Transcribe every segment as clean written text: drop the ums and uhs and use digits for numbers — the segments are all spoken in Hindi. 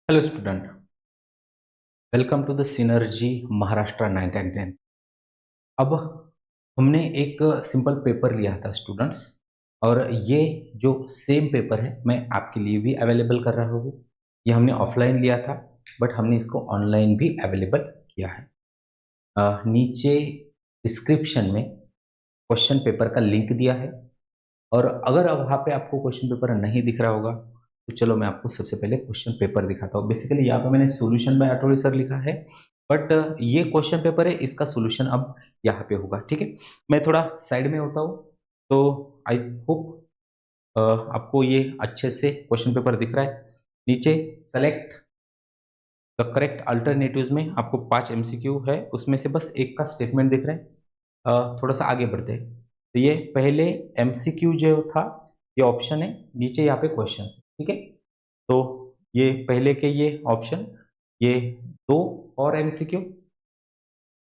Hello student, welcome to the Synergy Maharashtra 9th and 10th। अब हमने एक सिंपल पेपर लिया था स्टूडेंट्स, और ये जो सेम पेपर है मैं आपके लिए भी अवेलेबल कर रहा हूँ। ये हमने ऑफलाइन लिया था, बट हमने इसको ऑनलाइन भी अवेलेबल किया है। नीचे डिस्क्रिप्शन में क्वेश्चन पेपर का लिंक दिया है, और अगर अब वहाँ पे आपको क्वेश्चन पेपर नहीं दिख रहा होगा तो चलो मैं आपको सबसे पहले क्वेश्चन पेपर दिखाता हूँ। बेसिकली यहाँ पे मैंने सॉल्यूशन बाय अटोली सर लिखा है, बट ये क्वेश्चन पेपर है, इसका सॉल्यूशन अब यहाँ पे होगा। ठीक है, मैं थोड़ा साइड में होता हूँ, तो आई होप आपको ये अच्छे से क्वेश्चन पेपर दिख रहा है। नीचे सेलेक्ट द करेक्ट अल्टरनेटिव्स में आपको 5 एमसीक्यू है, उसमें से बस एक का स्टेटमेंट दिख रहा है। थोड़ा सा आगे बढ़ते हैं, तो ये पहले एमसीक्यू जो था ये ऑप्शन है, नीचे यहाँ पे क्वेश्चन है। ठीक है, तो ये पहले के ये ऑप्शन, ये 2 और MCQ,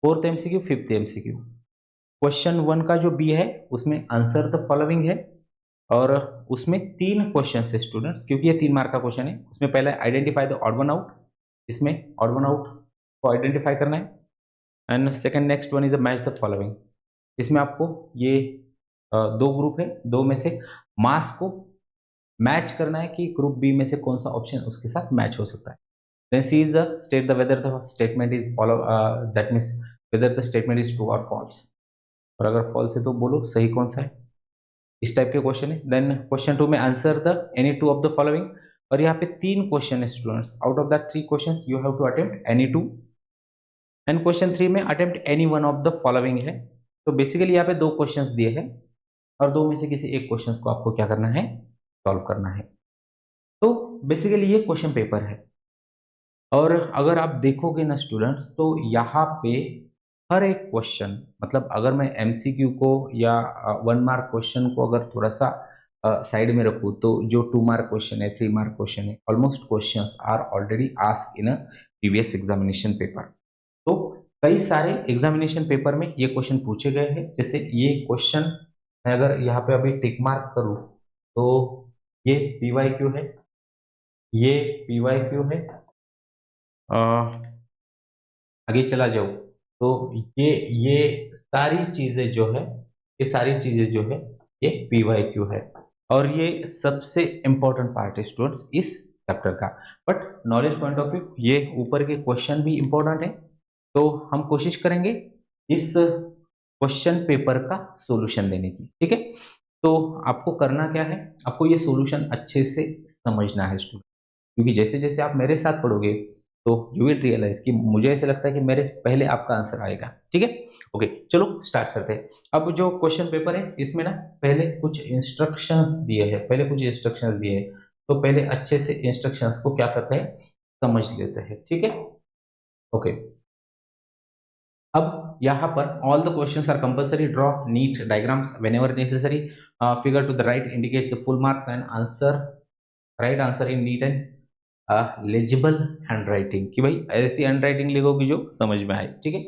fourth MCQ, fifth MCQ. Question 1 का जो बी है उसमें आंसर द फॉलोइंग है, और उसमें 3 क्वेश्चन है स्टूडेंट्स, क्योंकि ये 3 मार्क का क्वेश्चन है। उसमें पहला identify the odd one out, इसमें ऑड वन आउट को आइडेंटिफाई करना है। And second next one is a match the following, इसमें आपको ये 2 ग्रुप है, 2 में से मास को मैच करना है कि ग्रुप बी में से कौन सा ऑप्शन उसके साथ मैच हो सकता है। Then C is the state the whether the statement is follow, that means whether the statement is true और फॉल्स, और अगर फॉल्स है तो बोलो सही कौन सा है। इस टाइप के क्वेश्चन है। देन क्वेश्चन 2 में answer the any two of the following, और यहाँ पे 3 क्वेश्चन है students, out of that 3 question you have to attempt any two. And question 3 में attempt any one of the following है। तो बेसिकली यहाँ पे 2 क्वेश्चंस दिए हैं, और 2 में से किसी एक क्वेश्चंस को आपको क्या करना है, सॉल्व करना है। तो बेसिकली ये क्वेश्चन पेपर है, और अगर आप देखोगे ना स्टूडेंट्स, तो यहाँ पे हर एक क्वेश्चन, मतलब अगर मैं एमसीक्यू को या 1 मार्क क्वेश्चन को अगर थोड़ा सा साइड में रखूँ, तो जो 2 मार्क क्वेश्चन है, 3 मार्क क्वेश्चन है, almost questions are already asked in a previous examination paper. तो कई सारे एग्जामिनेशन पेपर में ये क्वेश्चन पूछे गए हैं। जैसे ये क्वेश्चन मैं अगर यहाँ पे अभी टिक मार्क करूँ, तो ये पीवाईक्यू है, ये पीवाईक्यू है। आगे चला जाओ, तो ये सारी चीजें जो है, ये सारी चीजें जो है, ये पीवाईक्यू है, और ये सबसे इंपॉर्टेंट पार्ट है स्टूडेंट्स इस चैप्टर का। But knowledge point of view ये ऊपर के क्वेश्चन भी इंपॉर्टेंट है, तो हम कोशिश करेंगे इस क्वेश्चन पेपर का सॉल्यूशन देने की। ठीक है, तो आपको करना क्या है, आपको ये सॉल्यूशन अच्छे से समझना है स्टूडेंट, क्योंकि जैसे जैसे आप मेरे साथ पढ़ोगे तो यू विल रियलाइज कि मुझे ऐसे लगता है कि मेरे पहले आपका आंसर आएगा। ठीक है, ओके, चलो स्टार्ट करते हैं। अब जो क्वेश्चन पेपर है इसमें ना पहले कुछ इंस्ट्रक्शंस दिए हैं, तो पहले अच्छे से इंस्ट्रक्शंस को क्या करते हैं, समझ लेते हैं। ठीक है, ओके। अब यहाँ पर all the questions are compulsory, draw neat diagrams whenever necessary, figure to the right indicates the full marks and answer, write answer in neat and legible handwriting, कि भाई ऐसी हैंड राइटिंग लिखोगी जो समझ में आए। ठीक है,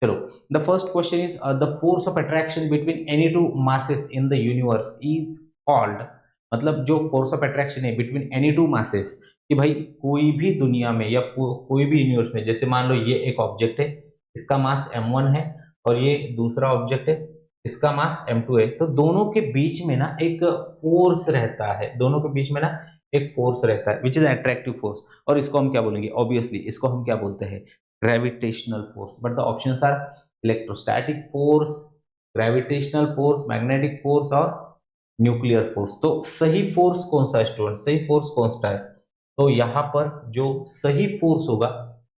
चलो। The first question is the force of attraction between any two masses in the universe is called, मतलब जो फोर्स ऑफ अट्रैक्शन है बिटवीन एनी टू मासेस, कि भाई कोई भी दुनिया में या कोई भी यूनिवर्स में, जैसे मान लो ये एक ऑब्जेक्ट है, इसका मास m1 है, और ये दूसरा ऑब्जेक्ट है, इसका मास m2 है, तो दोनों के बीच में ना एक फोर्स रहता है, दोनों के बीच में ना एक फोर्स रहता है विच इज अट्रैक्टिव फोर्स, और इसको हम क्या बोलेंगे, ऑब्वियसली इसको हम क्या बोलते हैं, gravitational force. But the options are electrostatic force, gravitational force, magnetic force और न्यूक्लियर फोर्स। तो सही फोर्स कौन सा है स्टूडेंट, सही फोर्स कौन सा है, तो यहाँ पर जो सही फोर्स होगा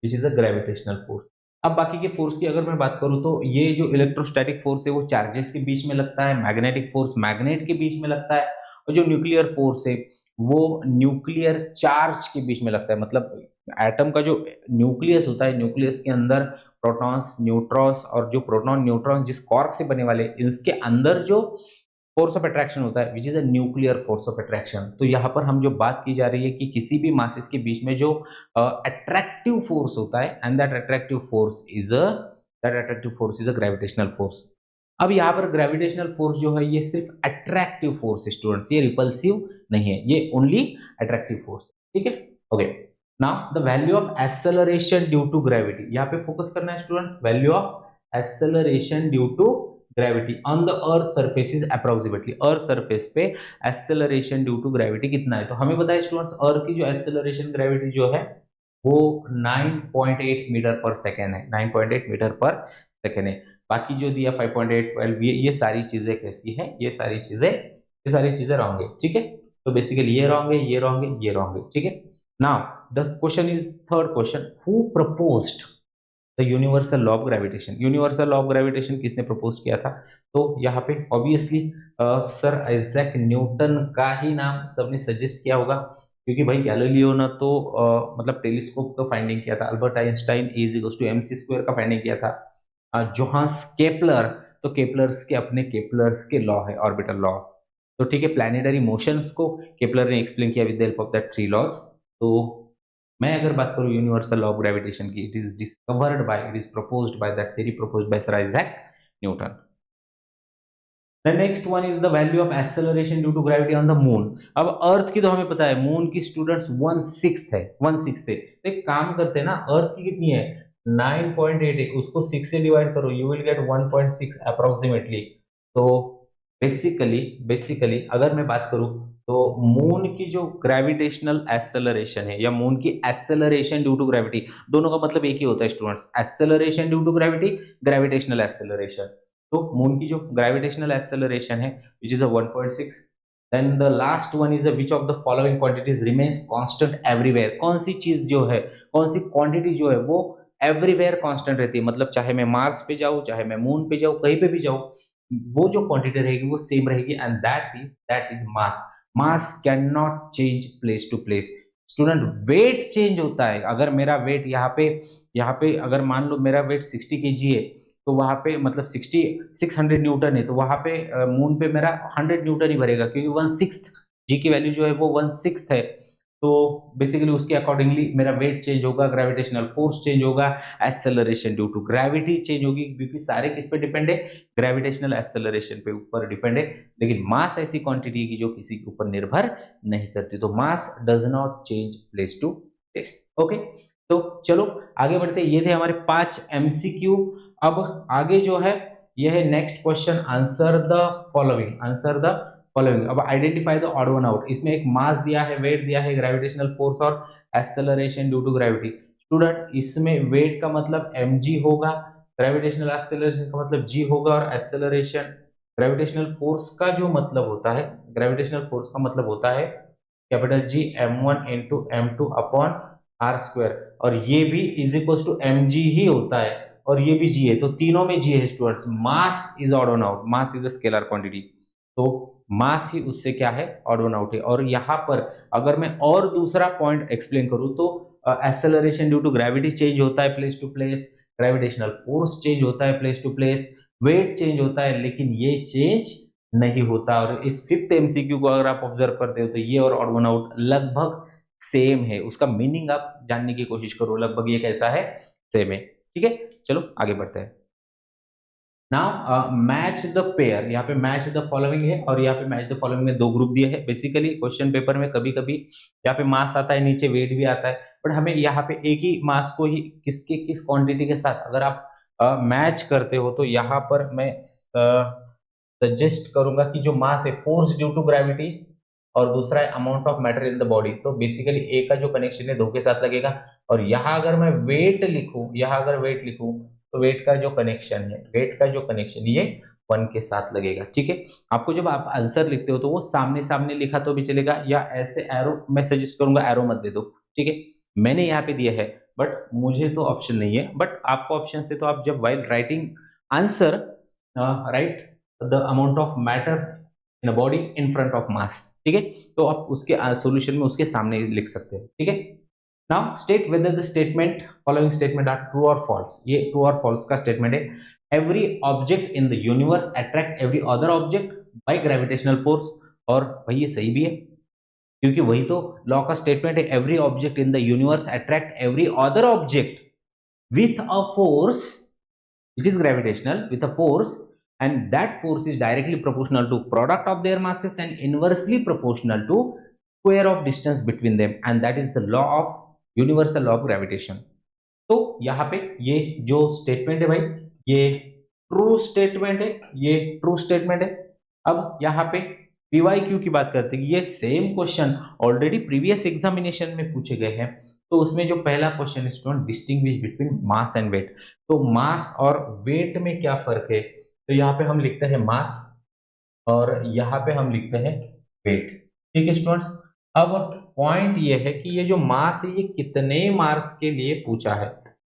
which is a gravitational force. अब बाकी के फोर्स की अगर मैं बात करूं, तो ये जो इलेक्ट्रोस्टैटिक फोर्स है वो चार्जेस के बीच में लगता है, मैग्नेटिक फोर्स मैग्नेट के बीच में लगता है, और जो न्यूक्लियर फोर्स है वो न्यूक्लियर चार्ज के बीच में लगता है। मतलब एटम का जो न्यूक्लियस होता है, न्यूक्लियस के अंदर प्रोटॉन्स, न्यूट्रॉन्स, और जो प्रोटॉन न्यूट्रॉन जिस कॉर्क से बने वाले, इसके अंदर जो फोर्स ऑफ अट्रैक्शन होता है which is a nuclear force of attraction. तो यहाँ पर हम जो बात की जा रही है कि किसी भी मासेस के बीच में जो अट्रैक्टिव फोर्स होता है, and that attractive force is a gravitational force. अब यहाँ पर ग्रेविटेशनल फोर्स जो है ये सिर्फ अट्रैक्टिव फोर्स है स्टूडेंट्स, ये रिपल्सिव नहीं है, ये ओनली अट्रैक्टिव फोर्स। ठीक है, okay. Now the value of acceleration due to gravity, यहाँ पे फोकस करना है students, value of acceleration due to gravity on the earth surface is approximately, earth surface पे एक्सेलरेशन ड्यू टू ग्रेविटी कितना है। तो हमें बताया स्टूडेंट्स अर्थ की जो एक्सेलरेशन ग्रेविटी जो है वो 9.8 मीटर पर सेकेंड है, 9.8 मीटर पर सेकेंड है। बाकी जो दिया 5.8, 12, ये सारी चीजें कैसी है, ये सारी चीजें रॉन्ग है, ठीक है। तो बेसिकली ये रॉन्ग है, ये रॉन्ग है, ये रॉन्ग है, ठीक है। Now the question is third question, who proposed the universal law of gravitation, universal law of gravitation किसने प्रपोज किया था। तो यहाँ पे ऑब्वियसली सर आइजैक न्यूटन का ही नाम सबने सजेस्ट किया होगा, क्योंकि भाई गैलीलियो ने तो मतलब टेलीस्कोप का फाइंडिंग किया था, अल्बर्ट आइंस्टाइन E = mc² का फाइंडिंग किया था, जोहान्स केपलर, तो केपलर्स के अपने केपलर्स के लॉ है, ऑर्बिटल लॉ ऑफ, तो ठीक है, प्लैनेटरी मोशंस को केपलर ने एक्सप्लेन किया with the help of that 3 laws. तो मैं अगर बात करूं यूनिवर्सल लॉ ऑफ ग्रेविटेशन की, it is proposed by that theory proposed by sir Isaac Newton. The next one is the value of acceleration due to gravity on the moon। अब अर्थ की तो हमें पता है, मून की स्टूडेंट्स 1/6 है, 1/6 है। तो एक काम करते हैं ना, अर्थ की कितनी है 9.8 है, उसको 6 से डिवाइड करो, यू विल गेट 1.6 अप्रोक्सीमेटली। तो बेसिकली अगर मैं बात करूं तो मून की जो ग्रेविटेशनल एक्सेलरेशन है या मून की एक्सेलरेशन ड्यू टू ग्रेविटी, दोनों का मतलब एक ही होता है students, acceleration due to gravity, gravitational acceleration. तो मून की जो ग्रेविटेशनल एक्सेलरेशन है which is 1.6। Then the last one is which of the following quantities remains constant everywhere, कौन सी चीज जो है, कौन सी क्वांटिटी जो है वो एवरीवेयर कांस्टेंट रहती है, मतलब चाहे मैं मार्स पे जाऊं, चाहे मैं मून पे जाऊं, कहीं पे भी जाऊं, वो जो क्वांटिटी रहेगी वो सेम रहेगी, and that is mass. Mass can not change place to place. Student weight change होता है, अगर मेरा वेट यहाँ पे अगर मान लो मेरा वेट 60 kg है, तो वहां पे मतलब 600 न्यूटन है, तो वहां पे मून पे मेरा 100 न्यूटन ही भरेगा, क्योंकि 1/6 जी की वैल्यू जो है वो 1/6 है। तो बेसिकली उसके अकॉर्डिंगली मेरा वेट चेंज होगा, ग्रेविटेशनल फोर्स चेंज होगा, acceleration due to gravity change होगी, क्योंकि सारे किस पे डिपेंड है, ग्रेविटेशनल एक्सेलरेशन पे ऊपर डिपेंड है। लेकिन मास ऐसी क्वांटिटी की जो किसी के ऊपर निर्भर नहीं करती, तो mass does not change place to place. Okay, तो चलो आगे बढ़ते, ये थे हमारे 5 MCQ। अब आगे जो है यह है next question, answer the following. अब identify the odd one out, इसमें एक मास दिया है, वेट दिया है, ग्रेविटेशनल फोर्स और acceleration due to gravity. Student इसमें वेट का मतलब mg होगा, ग्रेविटेशनल एक्सेलरेशन का मतलब g होगा, और एक्सेलरेशन ग्रेविटेशनल फोर्स का जो मतलब होता है, ग्रेविटेशनल फोर्स का मतलब होता है capital G m1 into m2 upon r², और ये भी इज इक्वल टू mg ही होता है, और ये भी g है, तो तीनों में g है students. Mass is odd one out, mass is a scalar quantity, तो मास ही उससे क्या है, ऑड वन आउट है। और यहाँ पर अगर मैं और दूसरा पॉइंट एक्सप्लेन करूं तो acceleration due to gravity change होता है place to place, gravitational force change होता है place to place, weight change होता है, लेकिन ये चेंज नहीं होता। और इस 5th MCQ को अगर आप ऑब्जर्व करते हो तो ये और ऑड वन आउट लगभग सेम है, उसका मीनिंग आप जानने की कोशिश करो, लगभग ये कैसा है, सेम है, ठीक है। चलो आगे बढ़ते हैं। नाउ मैच द पेयर, यहाँ पे मैच द फॉलोइंग है, और यहाँ पे मैच द फॉलोइंग में 2 ग्रुप दिए हैं। बेसिकली क्वेश्चन पेपर में कभी कभी यहाँ पे मास आता है, नीचे वेट भी आता है, बट हमें यहाँ पे एक ही मास को ही किस क्वांटिटी के साथ अगर आप मैच करते हो, तो यहाँ पर मैं सजेस्ट करूंगा कि जो मास है फोर्स ड्यू टू ग्रेविटी, और दूसरा है amount of matter in the body, तो बेसिकली ए का जो कनेक्शन है 2 के साथ लगेगा। और यहाँ अगर मैं वेट लिखूं, तो वेट का जो कनेक्शन ये 1 के साथ लगेगा, ठीक है। आपको जब आप आंसर लिखते हो तो वो सामने सामने लिखा तो भी चलेगा, या ऐसे एरो, मैं सजेस्ट करूंगा एरो मत दे दो, ठीक है। मैंने यहाँ पे दिया है, बट मुझे तो ऑप्शन नहीं है, बट आपको ऑप्शन से, तो आप जब while writing answer right the amount of matter in a body in front of mass, ठीक है, तो आप उसके सॉल्यूशन में उसके सामने लिख सकते हैं, ठीक है। Now state whether the statement, following statement are true और फॉल्स, ये ट्रू और फॉल्स का स्टेटमेंट है। Every object in the universe attract every other object by gravitational force, और भाई ये सही भी है, क्योंकि वही तो लॉ का स्टेटमेंट है, every object in the universe attract every other object with a force which is gravitational, with a force, and that force is directly proportional to product of their masses, and inversely proportional to square of distance between them, and that is the law of universal law of gravitation. तो यहाँ पे ये जो स्टेटमेंट है भाई, ये ट्रू स्टेटमेंट है, ये ट्रू स्टेटमेंट है। अब यहाँ पे पीवाईक्यू की बात करते हैं, ये same question already previous examination में पूछे गए हैं। तो उसमें जो पहला क्वेश्चन है student, distinguish between mass and weight. तो मास और वेट में क्या फर्क है? तो यहाँ पे हम लिखते हैं मास और यहाँ पे हम लिखते हैं वेट। ठीक है स्टूडेंट्स। अब पॉइंट ये है कि ये जो मास है ये कितने मार्क्स के लिए पूछा है,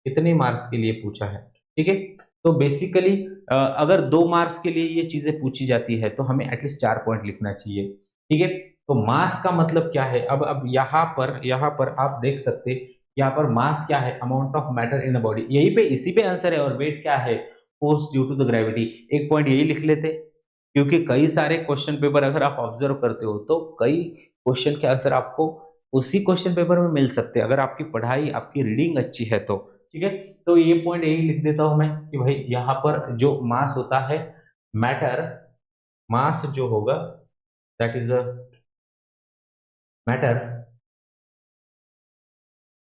कितने मार्क्स के लिए पूछा है। ठीक है, तो बेसिकली अगर 2 मार्क्स के लिए ये चीजें पूछी जाती है तो हमें एटलीस्ट 4 पॉइंट लिखना चाहिए। ठीक है, तो मास का मतलब क्या है? अब यहाँ पर आप देख सकते, यहाँ पर मास क्या है? Amount of matter in a body, यही पे इसी पे आंसर है। और वेट क्या है? Force due to the gravity. एक पॉइंट यही लिख लेते, क्योंकि कई सारे क्वेश्चन पेपर अगर आप ऑब्जर्व करते हो तो कई क्वेश्चन के आंसर आपको उसी क्वेश्चन पेपर में मिल सकते हैं, अगर आपकी पढ़ाई, आपकी रीडिंग अच्छी है तो। ठीक है, तो ये पॉइंट यही लिख देता हूं मैं कि भाई यहाँ पर जो मास होता है, मैटर, मास जो होगा that is a matter,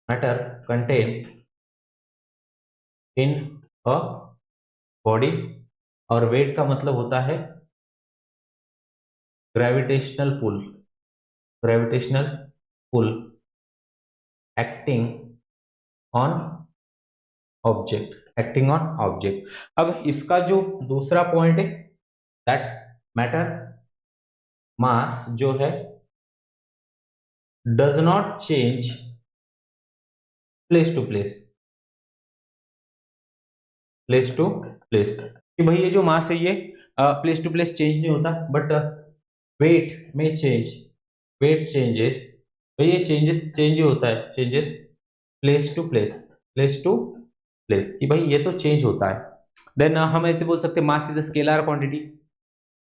matter contain in a body. और वेट का मतलब होता है gravitational pull, gravitational pull acting on object, acting on object. अब इसका जो दूसरा पॉइंट है दैट मैटर मास जो है does not change place to place, place to place. कि भाई ये जो मास है ये प्लेस टू प्लेस चेंज नहीं होता, बट वेट में चेंज, वेट चेंजेस, भाई ये चेंजेस चेंज ही होता है, changes place to place, place to place, कि भाई ये तो चेंज होता है। देन हम ऐसे बोल सकते हैं mass is a scalar quantity,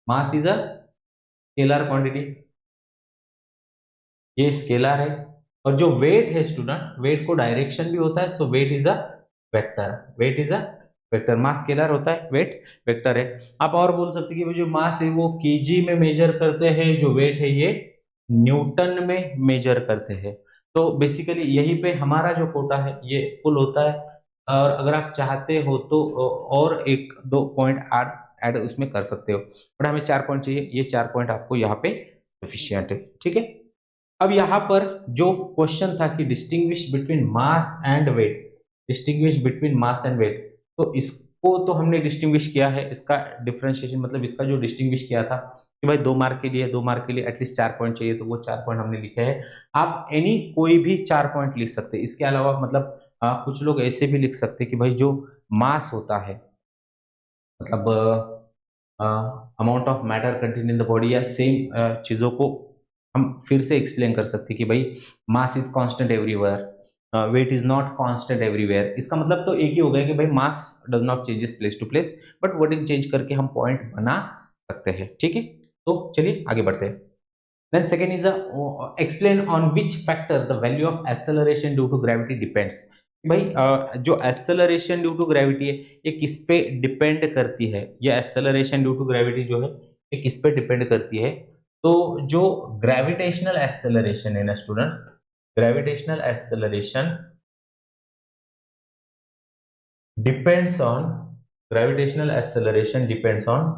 mass is a scalar quantity, ये स्केलर है। और जो वेट है स्टूडेंट, वेट को डायरेक्शन भी होता है, so weight is a vector, weight is a vector. Mass scalar होता है, वेट वेक्टर है। आप और बोल सकते हैं कि जो मास है वो केजी में मेजर करते हैं, जो वेट है ये न्यूटन में मेजर करते हैं। तो बेसिकली यही पे हमारा जो कोटा है ये फुल होता है। और अगर आप चाहते हो तो और 1-2 पॉइंट ऐड उसमें कर सकते हो, बट हमें 4 पॉइंट चाहिए, ये 4 पॉइंट आपको यहाँ पे सफिशियंट है। ठीक है, अब यहाँ पर जो क्वेश्चन था कि distinguish between mass and weight, distinguish between mass and weight, तो इसको तो हमने डिस्टिंग्विश किया है, इसका डिफरेंशिएशन मतलब इसका जो डिस्टिंग्विश किया था कि भाई 2 मार्क के लिए, 2 मार्क के लिए एटलीस्ट 4 पॉइंट चाहिए, तो वो 4 पॉइंट हमने लिखे हैं। आप एनी कोई भी 4 पॉइंट लिख सकते हैं। इसके अलावा मतलब कुछ लोग ऐसे भी लिख सकते हैं कि भाई जो मास होता है, मतलब amount of matter contain in the body, या सेम चीजों को हम फिर से एक्सप्लेन कर सकते हैं कि भाई mass is constant everywhere, weight is not constant everywhere. इसका मतलब तो एक ही हो गया कि भाई mass does not changes place to place, but wording change करके हम पॉइंट बना सकते हैं। ठीक है, तो चलिए आगे बढ़ते हैं। Then second is explain on which factor the value of acceleration due to gravity depends। भाई जो acceleration due to gravity है ये किस पे डिपेंड करती है? ये acceleration due to gravity जो है ये किस पे डिपेंड करती है? तो जो ग्रेविटेशनल एक्सेलरेशन है ना students, gravitational acceleration depends on, gravitational acceleration depends on,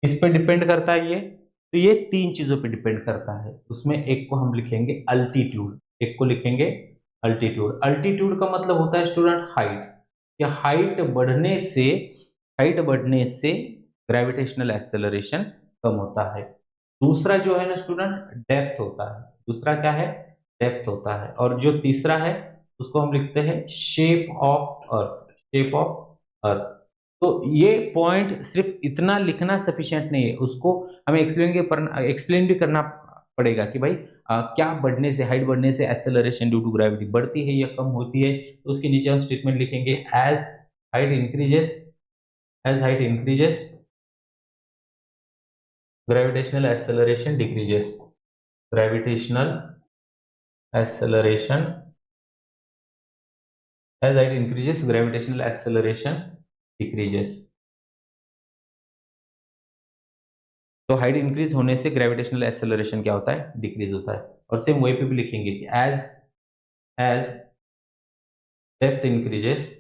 किस पे डिपेंड करता है ये? तो ये 3 चीजों पे डिपेंड करता है। उसमें एक को हम लिखेंगे अल्टीट्यूड, एक को लिखेंगे अल्टीट्यूड। अल्टीट्यूड का मतलब होता है स्टूडेंट हाइट, या हाइट बढ़ने से, हाइट बढ़ने से ग्रेविटेशनल एक्सेलरेशन कम होता है। दूसरा जो है ना स्टूडेंट डेप्थ होता है, दूसरा क्या है? डेप्थ होता है। और जो तीसरा है उसको हम लिखते हैं shape of earth, shape of earth. तो ये पॉइंट सिर्फ इतना लिखना सफिशिएंट नहीं है, उसको हमें एक्सप्लेन भी करना पड़ेगा कि भाई क्या बढ़ने से, हाइट बढ़ने से एक्सेलरेशन ड्यू टू ग्रेविटी बढ़ती है या कम होती है। तो उसके नीचे हम स्टेटमेंट लिखेंगे as height increases, as height increases gravitational acceleration decreases, gravitational acceleration as height increases gravitational acceleration decreases. तो हाइट इंक्रीज होने से ग्रेविटेशनल एक्सेलरेशन क्या होता है? डिक्रीज होता है। और सेम वही पे भी लिखेंगे कि as depth increases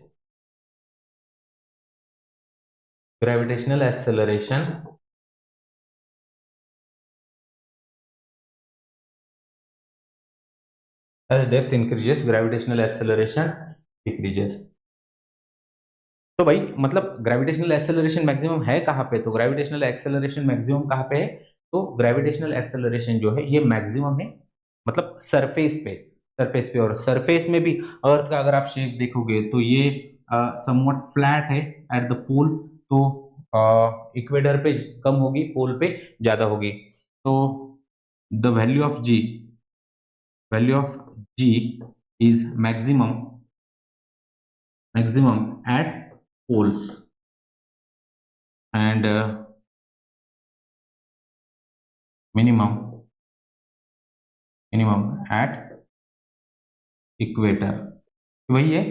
gravitational acceleration as depth increases gravitational acceleration decreases। तो भाई मतलब ग्रेविटेशनल एक्सेलरेशन मैक्सिमम है कहाँ पे, तो ग्रेविटेशनल एक्सेलरेशन मैक्सिमम कहाँ पे है, तो ग्रेविटेशनल एक्सेलरेशन जो है ये मैक्सिमम है मतलब सरफेस पे और सरफेस में भी अर्थ का अगर आप शेप देखोगे तो ये समवट फ्लैट है एट द पोल, तो इक्वेटर पे कम होगी, पोल पे ज्यादा होगी। तो the value of g is maximum at poles and minimum at equator. वही है,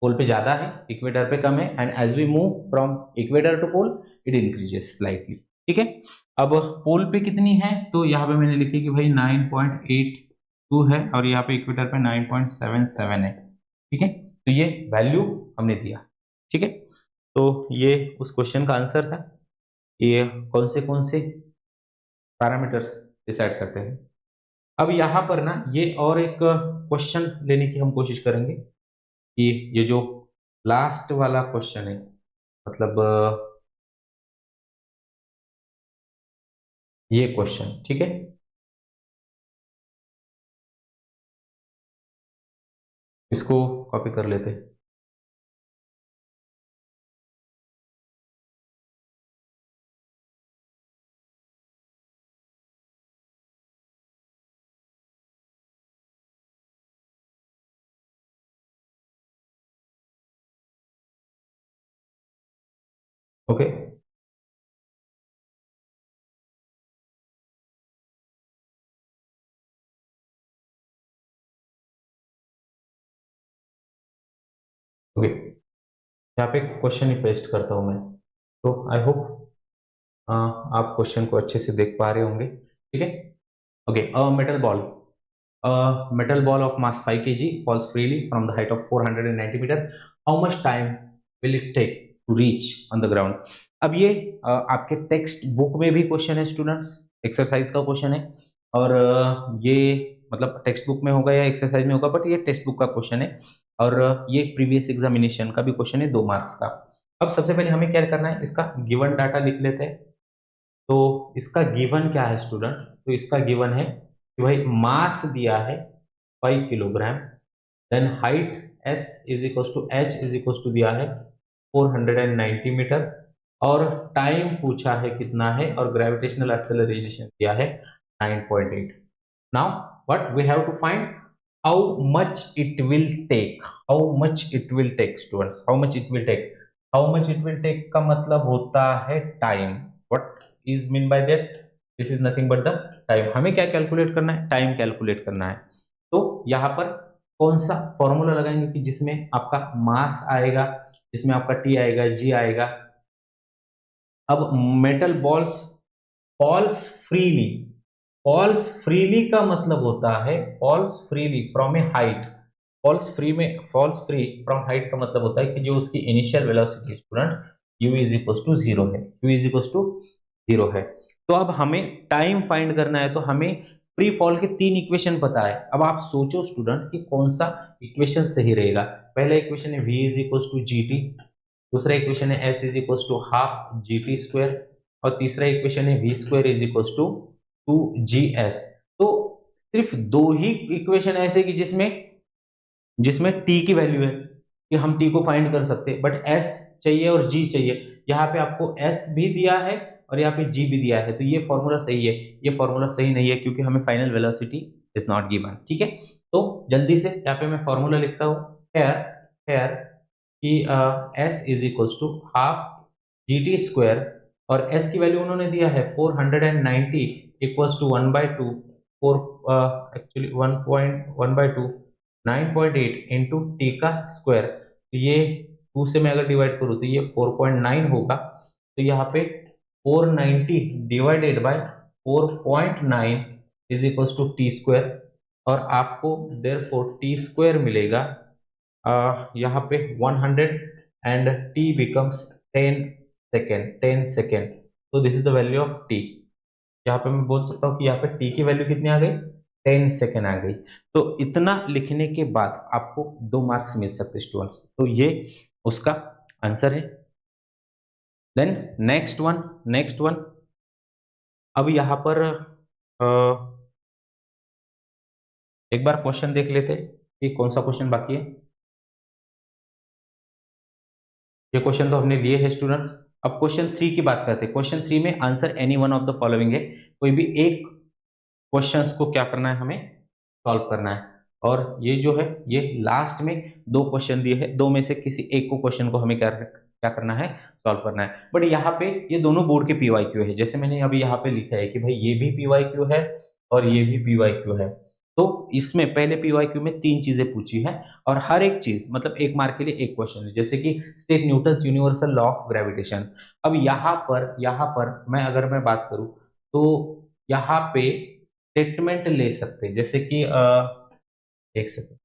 पोल पे ज्यादा है, इक्वेटर पे कम है, and as we move from equator to pole it increases slightly. ठीक है, अब पोल पे कितनी है, तो यहाँ पे मैंने लिखी कि भाई 9.82 है और यहाँ पे इक्वेटर पे 9.77 है। ठीक है, तो ये वैल्यू हमने दिया। ठीक है, तो ये उस क्वेश्चन का आंसर था। ये कौन से पैरामीटर्स डिसाइड करते हैं। अब यहाँ पर ना ये और एक क्वेश्चन लेने की हम कोशिश करेंगे कि ये जो लास्ट वाला क्वेश्चन है, मतलब ये क्वेश्चन, ठीक है, इसको कॉपी कर लेते हैं। ओके, ओके, यहाँ पे क्वेश्चन ही पेस्ट करता हूं मैं। तो आई होप आप क्वेश्चन को अच्छे से देख पा रहे होंगे। ठीक है, okay, metal ball of mass 5 kg falls freely from the height of 490 meter. How much time will it take to reach on the ground? अब ये आपके टेक्स्ट बुक में भी क्वेश्चन है स्टूडेंट्स, एक्सरसाइज का क्वेश्चन है, और ये मतलब टेक्स्ट बुक में होगा या एक्सरसाइज में होगा, बट ये टेक्स्ट बुक का क्वेश्चन है और ये प्रीवियस एग्जामिनेशन का भी क्वेश्चन है 2 मार्क्स का। अब सबसे पहले हमें क्या करना है, इसका गिवन डाटा लिख लेते हैं। तो इसका गिवन क्या है स्टूडेंट, तो इसका गिवन है कि भाई मास दिया है 5 kilogram, then height s is equal to h is equal to दिया है 490 मीटर, और टाइम पूछा है कितना है, और ग्रेविटेशनल एक्सेलरेशन दिया है 9.8। Now what we have to find, how much it will take, students, how much it will take का मतलब होता है time. What is mean by that, this is nothing but the time. हमें क्या कैलकुलेट करना है, टाइम कैलकुलेट करना है। तो यहाँ पर कौन सा फॉर्मूला लगाएंगे कि जिसमें आपका मास आएगा, जिसमें आपका टी आएगा, जी आएगा। अब metal balls falls freely, falls freely का मतलब होता है falls freely from a height, falls free from height का मतलब होता है कि जो उसकी initial velocity student u is equal to 0 है, u इज इक्वल टू 0 है। तो अब हमें टाइम फाइंड करना है, तो हमें फ्री फॉल के 3 इक्वेशन पता है। अब आप सोचो स्टूडेंट कि कौन सा इक्वेशन सही रहेगा। पहला इक्वेशन है v is equal to g t, दूसरा इक्वेशन है s is equal to half g t square, और तीसरा इक्वेशन है v square is equal to 2gs। तो सिर्फ 2 ही इक्वेशन ऐसे कि जिसमें t की वैल्यू है कि हम t को फाइंड कर सकते हैं, बट s चाहिए और g चाहिए। यहाँ पे आपको s भी दिया है और यहाँ पे g भी दिया है, तो ये फॉर्मूला सही है, ये फॉर्मूला सही नहीं है क्योंकि हमें final velocity is not given. ठीक है, तो जल्दी से यहाँ पे मैं फॉर्मूला लिखता हूँ, हेयर कि s is equal to half g t square, और s की वैल्यू उन्होंने दिया है 490 equals to 1/2, 4 actually 1/2 9.8 into t का स्क्वायर। तो ये 2 से मैं अगर डिवाइड करूँ तो ये 4.9 होगा। तो यहाँ पे 490 divided by 4.9 is equal to t square. और आपको देयरफॉर टी स्क्वायर मिलेगा यहाँ पे 100 एंड टी बिकम्स 10 सेकेंड। तो this is the value of t. यहाँ पे मैं बोल सकता हूँ कि यहाँ पे टी की वैल्यू कितनी आ गई, 10 सेकेंड आ गई। तो इतना लिखने के बाद आपको 2 मार्क्स मिल सकते स्टूडेंट्स। तो ये उसका आंसर है। देन नेक्स्ट वन अब यहाँ पर एक बार क्वेश्चन देख लेते कि कौन सा क्वेश्चन बाकी है। ये क्वेश्चन तो हमने लिए है स्टूडेंट्स। अब क्वेश्चन 3 की बात करते हैं। क्वेश्चन 3 में answer any one of the following है। कोई भी एक क्वेश्चंस को क्या करना है, हमें सॉल्व करना है। और ये जो है ये लास्ट में 2 क्वेश्चन दिए हैं, 2 में से किसी एक को क्वेश्चन को हमें क्या करना है, सॉल्व करना है। बट यहाँ पे ये दोनों बोर्ड के पीवाईक्यू है। जैसे मैंने अभी यहाँ पे लिखा है कि भाई ये भी पीवाईक्यू है और ये भी पीवाईक्यू है। तो इसमें पहले पीवाईक्यू में 3 चीजें पूछी है और हर एक चीज मतलब 1 मार्क के लिए एक क्वेश्चन है। जैसे कि state Newton's universal law of gravitation. अब यहाँ पर मैं बात करूं तो यहाँ पे स्टेटमेंट ले सकते हैं। जैसे कि एक सेकंड,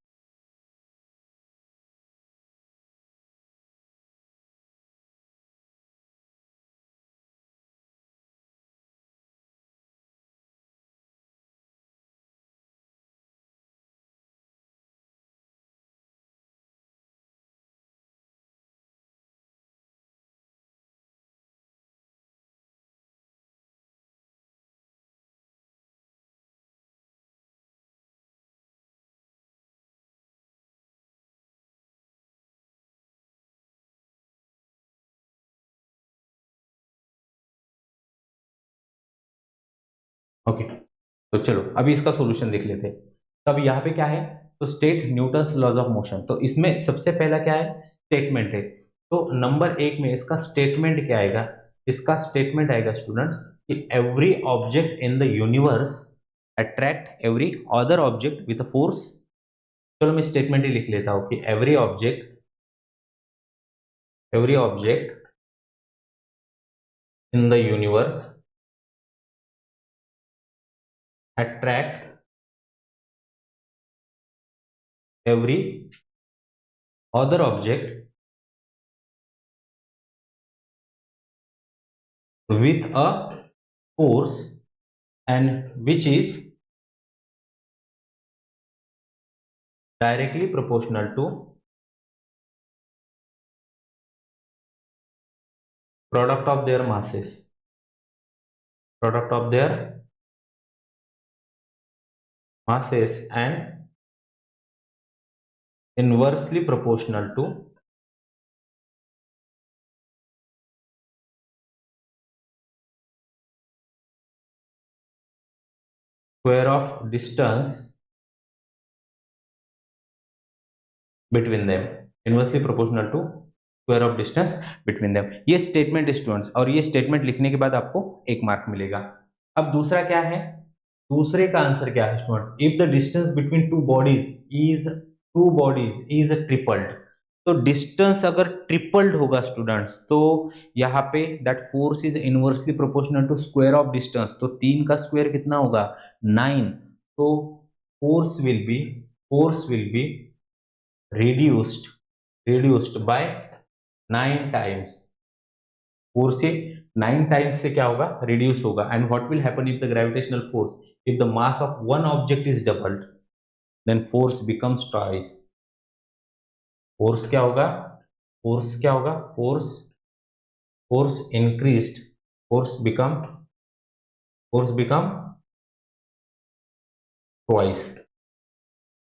ओके। तो चलो अभी इसका सॉल्यूशन देख लेते हैं। तब यहाँ पे क्या है, तो state Newton's laws of motion. तो इसमें सबसे पहला क्या है, स्टेटमेंट है। तो नंबर 1 में इसका स्टेटमेंट क्या आएगा, इसका स्टेटमेंट आएगा स्टूडेंट्स कि every object in the universe attract every other object with force. चलो मैं स्टेटमेंट ही लिख लेता हूं कि every object in the universe attract every other object with a force and which is directly proportional to product of their masses and inversely proportional to square of distance between them, inversely proportional to square of distance between them. ये स्टेटमेंट स्टूडेंट्स, और ये स्टेटमेंट लिखने के बाद आपको 1 मार्क मिलेगा। अब दूसरा क्या है, दूसरे का आंसर क्या है students, if the distance between two bodies is tripled. तो डिस्टेंस अगर ट्रिपल्ड होगा स्टूडेंट्स तो यहाँ पे that force is inversely proportional to square of distance. तो 3 का स्क्वायर कितना होगा, 9। तो force will be reduced by 9 times. 4 से 9 टाइम्स से क्या होगा, रिड्यूस होगा। And what will happen if the gravitational force, if the mass of one object is doubled then force becomes twice. Force क्या होगा, force increased, force become twice.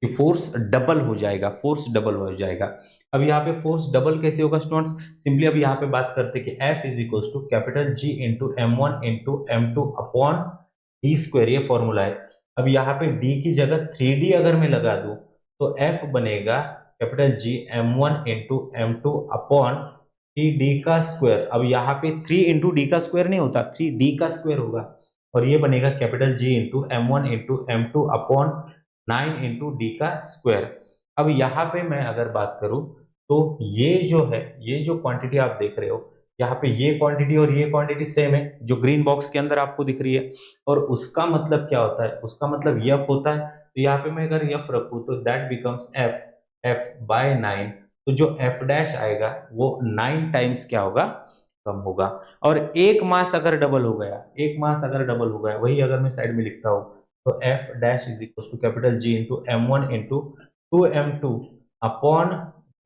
कि फोर्स डबल हो जाएगा। अब यहाँ पे फोर्स डबल कैसे होगा स्टूडेंट्स, सिंपली अब यहाँ पे बात करते हैं कि F is equal to capital G into M1 into M2 upon d square, ये फॉर्मूला है। अब यहाँ पे D की जगह 3D अगर मैं लगा दूं तो F बनेगा capital G M1 into M2 upon 3D का स्क्वायर। अब यहाँ पे 3 इंटू डी का स्क्वायर नहीं होता, 3D का स्क्वायर होगा। और ये बनेगा capital G into M1 into M2 upon 9 into D का स्क्वायर। अब यहाँ पे मैं अगर बात करूं तो ये जो क्वांटिटी आप देख रहे हो, यहाँ पे ये क्वांटिटी और ये क्वांटिटी सेम है जो ग्रीन बॉक्स के अंदर आपको दिख रही है। और उसका मतलब क्या होता है, उसका मतलब F होता है। तो यहाँ पे मैं अगर एफ रखूँ तो दैट बिकम्स एफ बाय 9। तो जो एफ डैश आएगा वो 9 टाइम्स क्या होगा, कम होगा। और एक मास अगर डबल हो गया, एक मास अगर डबल हो गया, वही अगर मैं साइड में लिखता हूँ तो F dash is equal to capital G into M1 into 2M2 upon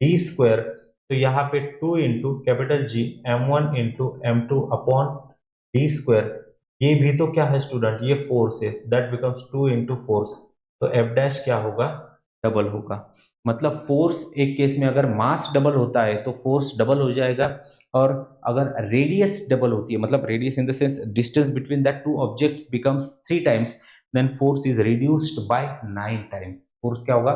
d square. तो यहाँ पे 2 into capital G M1 into M2 upon d square. ये भी तो क्या है स्टूडेंट, ये फोर्स है, दैट बिकम्स 2 इंटू फोर्स। तो एफ डैश क्या होगा, डबल होगा। मतलब फोर्स एक केस में अगर मास डबल होता है तो फोर्स डबल हो जाएगा, और अगर रेडियस डबल होती है, मतलब radius in the sense distance between that two objects becomes 3 times, then force is reduced by 9 times. Force क्या होगा,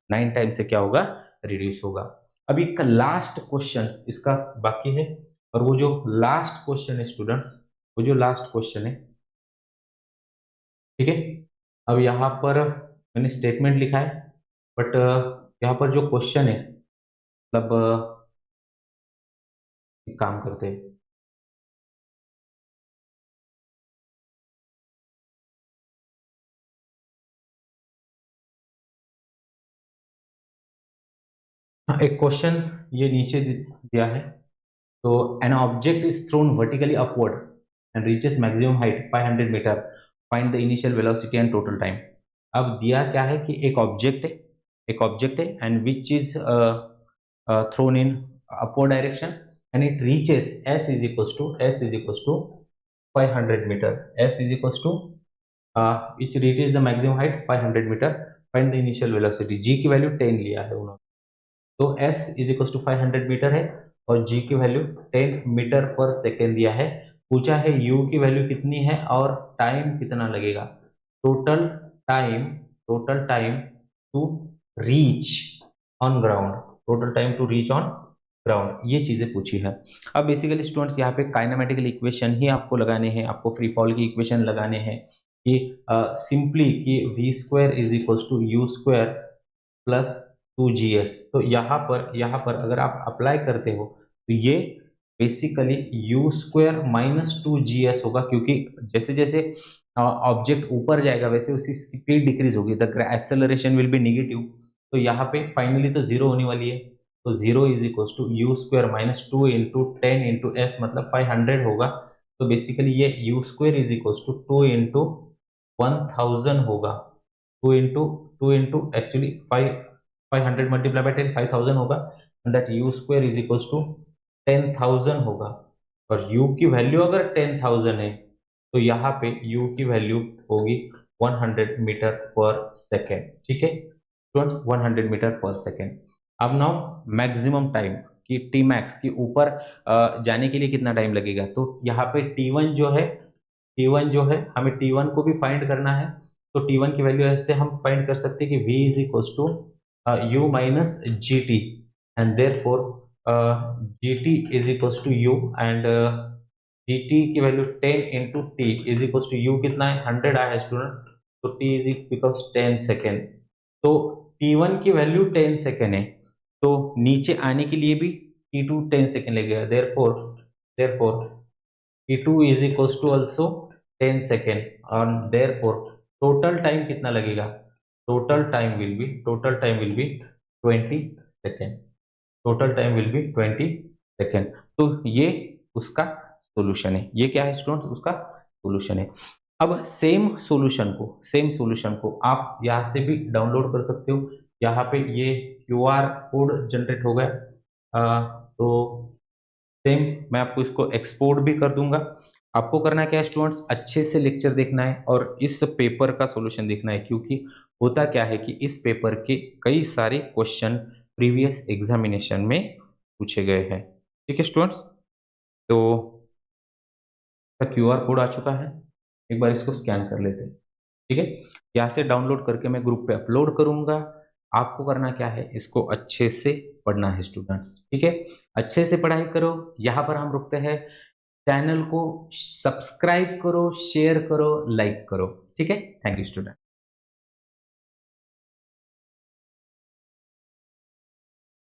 9 टाइम्स से क्या होगा, रिड्यूस होगा। अभी का लास्ट क्वेश्चन इसका बाकी है, और वो जो लास्ट क्वेश्चन है स्टूडेंट्स, वो जो लास्ट क्वेश्चन है, ठीक है। अब यहाँ पर मैंने स्टेटमेंट लिखा है, बट यहाँ पर जो क्वेश्चन है, मतलब एक काम करते हैं, हाँ, एक क्वेश्चन ये नीचे दिया है। तो an object is thrown vertically upward and reaches maximum height 500 metre, find the initial velocity and total time. अब दिया क्या है कि एक ऑब्जेक्ट है, एक ऑब्जेक्ट है and which is thrown in upward direction and it reaches s is equals to 500 metre, s is equals to which reaches the maximum height 500 metre, find the initial velocity. g की वैल्यू 10 लिया है उन्होंने। तो s is equal to 500 metre है और g की वैल्यू 10 मीटर पर सेकेंड दिया है। पूछा है u की वैल्यू कितनी है और टाइम कितना लगेगा। Total time, total time to reach on ground, total time to reach on ground, ये चीजें पूछी है। अब बेसिकली स्टूडेंट्स यहाँ पे काइनेमेटिकल इक्वेशन ही आपको लगाने हैं, आपको फ्री फॉल की इक्वेशन लगाने हैं कि सिंपली कि v square is equal to u square plus 2GS। तो यहाँ पर अगर आप अप्लाई करते हो तो ये basically you square minus 2GS होगा, क्योंकि जैसे जैसे ऑब्जेक्ट ऊपर जाएगा वैसे उसकी स्पीड डिक्रीज होगी, the acceleration will be negative. तो यहाँ पे फाइनली तो जीरो होने वाली है। तो zero is equal to u square minus 2 into 10 into s, मतलब 500 होगा। तो बेसिकली ये u square is equal to 2 into 1000 होगा। 2 इंटू एक्चुअली 500 मल्टीप्लाई बाय 10 5000 होगा, and that u square is equal to 10,000 होगा। और u की वैल्यू अगर 10,000 है तो यहाँ पे u की वैल्यू होगी 100 मीटर पर सेकेंड, ठीक है स्टूडेंट्स, 100 मीटर पर सेकेंड। अब नाउ मैक्सिमम टाइम कि टी मैक्स की ऊपर जाने के लिए कितना टाइम लगेगा। तो यहाँ पे T1 जो है, T1 जो है, हमें T1 को भी फाइंड करना है। तो T1 की वैल्यू ऐसे हम फाइंड कर सकते हैं कि v is equal to u minus g t, and therefore gt is equal to u, and gt की value 10 into t is equal to u कितना है 100 आया है स्टूडेंट, तो t इज बिकम्स 10 सेकेंड। तो t1 की वैल्यू 10 सेकेंड है, तो नीचे आने के लिए भी t2 10 सेकेंड लगेगा, therefore t2 is equal to also 10 second, और देयरफॉर टोटल टाइम कितना लगेगा, total time will be 20 second, total time will be 20 second. तो ये उसका सॉल्यूशन है, ये क्या है स्टूडेंट, उसका सॉल्यूशन है। अब सेम सॉल्यूशन को आप यहाँ से भी डाउनलोड कर सकते हो। यहाँ पे ये QR कोड जनरेट हो गया, तो सेम मैं आपको इसको एक्सपोर्ट भी कर दूंगा। आपको करना क्या है स्टूडेंट्स, अच्छे से लेक्चर देखना है और इस पेपर का सॉल्यूशन देखना है, क्योंकि होता क्या है कि इस पेपर के कई सारे क्वेश्चन प्रीवियस एग्जामिनेशन में पूछे गए हैं। ठीक है स्टूडेंट्स, तो QR कोड आ चुका है, एक बार इसको स्कैन कर लेते हैं। ठीक है, यहाँ से डाउनलोड करके मैं ग्रुप पे अपलोड करूंगा। आपको करना क्या है, इसको अच्छे से पढ़ना है स्टूडेंट्स, ठीक है, अच्छे से पढ़ाई करो। यहाँ पर हम रुकते हैं, चैनल को सब्सक्राइब करो, शेयर करो, लाइक करो, ठीक है। Thank you student.